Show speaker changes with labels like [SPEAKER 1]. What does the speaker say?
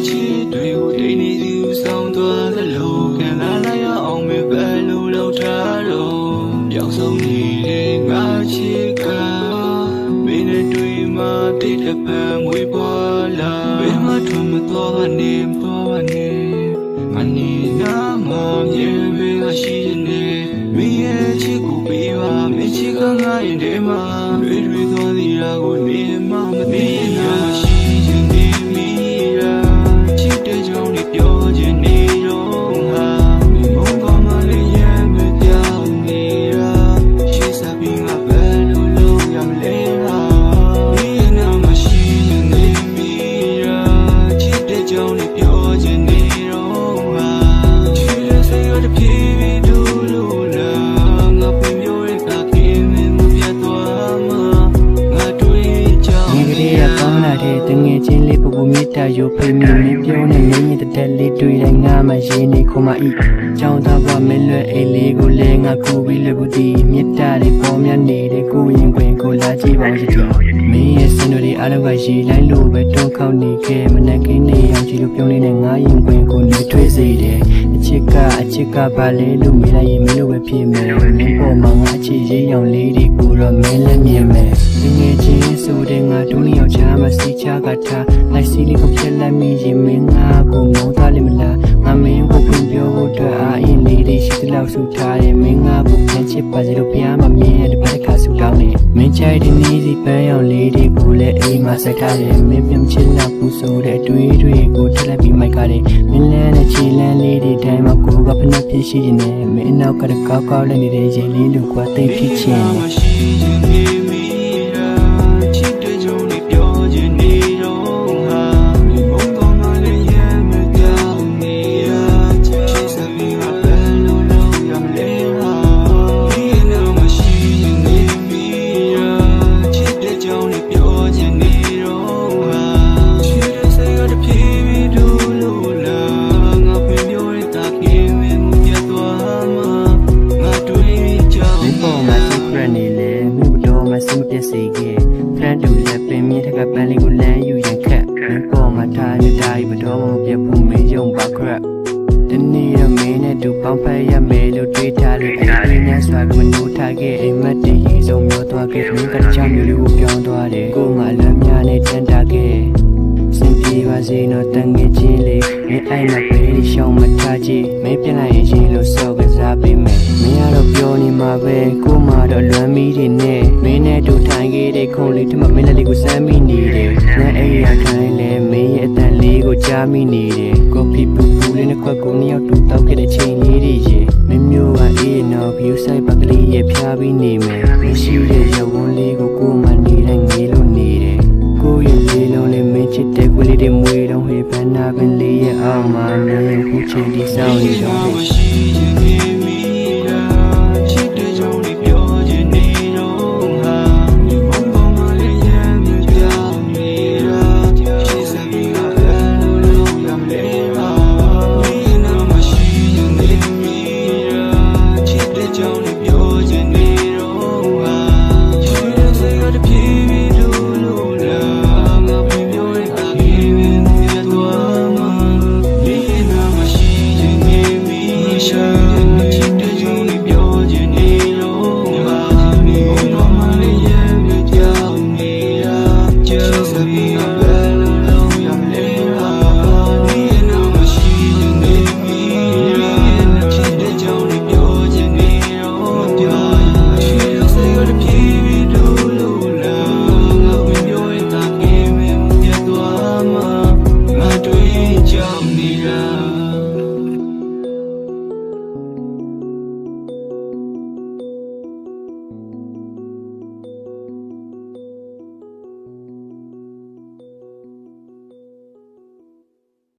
[SPEAKER 1] ချစ်တွေကိုတိတ်နေသူဆောင်သွားသလိုခံလာလိုက်အောင်ပဲဘယ်လိုလုပ်ထားတော့ပြောင်းဆုံးနေတဲ့ငါချစ်ကမင်းနဲ့တွေ့မှတိတ်တပံမွေးပွားလာဘယ်မှထွန်းမသွားပါနဲ့မသွားပါနဲ့ငါနေနာမမြဲပဲငါရှိနေမင်းရဲ့ချစ်ကိုပေးပါမင်းချစ်ကငါရဲ့ထဲမှာတွေ့သွားသေးတာကိုနေမှမသိနာရှိခြင်းနေမိရာချစ်တဲ့ကြောင့်ပြောခြင်းနေတော့ဟာဒီဘုံကမှလည်းရမ်းမပြောင်းနေတာရှိစားပြီးငါဘယ်လိုလုပ်ရမလဲဟာဒီနာမရှိခြင်းနေမိရာချစ်တဲ့ကြောင့်ပြောခြင်းနေတော့ဟာချစ်တဲ့စိတ်ရတဲ့ပြေးပြီးဒူလို့လာငါပြင်ပြောရတာခင်မင်းမပြတ်သွားမှာငါတွေ့ကြောင်း
[SPEAKER 2] ငယ်ကလေးကကောင်းလာတဲ့တငယ်ချင်းလေးပူပူမြတ်တာရုပ်ဖိမင်းလေးပြောနေငင်းတဲ့တက်လေးတွေ့တိုင်းငါမှရင်းနေခုမဤကြောင်းသားဘွားမလွတ်အိမ်လေးကိုလဲငါကိုပြီးလွတ်ဘူးဒီမြတ်တာတွေပေါ်မြတ်နေတဲ့ကိုရင်ခွင်ကိုလာကြည့်ပါဦးရည်မင်းရဲ့စင်တို့တွေအားလုံးကရေလိုက်လို့ပဲတွန်းခေါက်နေခဲ့မနဲ့ကင်းနေအောင်ကြည့်လို့ပြုံးနေတဲ့ငါရင်ခွင်ကိုနေထွေးစေတယ်အချစ်ကပါလေလို့မေးလိုက်ရင်မင်းတို့ပဲဖြစ်မယ်မင်းပေါ်မှာငါအချစ်ရေးရောင်လေးတွေကိုတော့မင်းလည်းမြင်မယ်ငယ်ချင်းဆိုတဲ့ငါတို့နှစ်ယောက်ချာမစီချကထားလိုက်စီလေးကိုဖြတ်လိုက်မိရင်မင်းငါကိုမောင်းသားလိမ့်မလားငါမင်းကိုပြင်ပြောဖို့အတွက်အားအင်းလေးတွေရှိသလောက်ဆူထားတယ်မင်းငါကိုပြန်ချစ်ပါစေလို့ဘုရားမမြင်တဲ့တစ်ခါဆူတောင်းနေမင်းချိုက်တဲ့နီးစီပန်းရောင်လေးတွေကိုလည်းအိမ်မှာဆက်ထားတယ်မင်းပြန်ချစ်လောက်ဘူးဆိုတဲ့အတွေ့အတွေ့ကိုထပ်လိုက်ပြီးမိုက်ကားတယ်မင်းလန်းတဲ့ခြေလန်းလေးတွေတိုင်းမှာကိုကဖနှက်ဖြစ်ရှိနေတယ်မင်းနောက်ကတကောက်ကောက်လည်းနေတဲ့ရေလေးလူကတိတ်ဖြစ်ချင်စမပြည့်စေခဲ့ဖရန်တူလက်ပင်မြင့်ထက်ကပန်းလေးကိုလမ်းယူရင်ခက်မင်းပေါ်မှာထားရတိုင်းမတော်မပြတ်ဘူးမင်းယုံပါခရက်ဒီနေ့တော့မင်းနဲ့တူပေါင်းဖက်ရမယ်လို့တွေးထားလို့အဲ့ဒီညစွာကမလို့ထားခဲ့အိမ်မက်တည်ရေစုံမျောသွားခဲ့မင်းကတခြားမျိုးလေးကိုပြောင်းသွားတယ်ကိုငါလမ်းများနဲ့တန်တာခဲ့စင်ပြေပါစေတော့တန်ငယ်ချင်းလေးမင်းအဲ့မှာပဲရှောင်းမထားကြည့်မင်းပြန်လိုက်ရင်လို့စောကစားပေးမယ်မင်းကတော့ပြောနေမှာပဲကိုမှတော့လွမ်းမီးတွေနဲ့မင်းနဲ့တူထိုင်ခဲ့တဲ့ခုံးလေးထမမင်းလက်လေးကိုစမ်းမိနေတယ်ငါအဲ့ရခိုင်းလဲမင်းရဲ့အတန်လေးကိုကြားမိနေတယ်ကိုဖီပူပူလေးနဲ့ခွက်ကိုနှစ်ယောက်တူတောက်ခဲ့တဲ့ချိန်လေးတွေရေမင်းမျိုးကအေးနော် view site ပကလေးရဲ့ဖျားပြီးနေမယ်မရှိတဲ့ရဝန်းလေးကိုကိုမှနေတိုင်းငေးလို့နေတယ်ကိုရဲ့လေးလုံးလေးမင်းချစ်တဲ့ကိုလေးတွေမွေတော့ဟေးဘန်းနာပင်လေးရဲ့အောက်မှာမင်းခုချိန်ဒီဆောင်နေတော့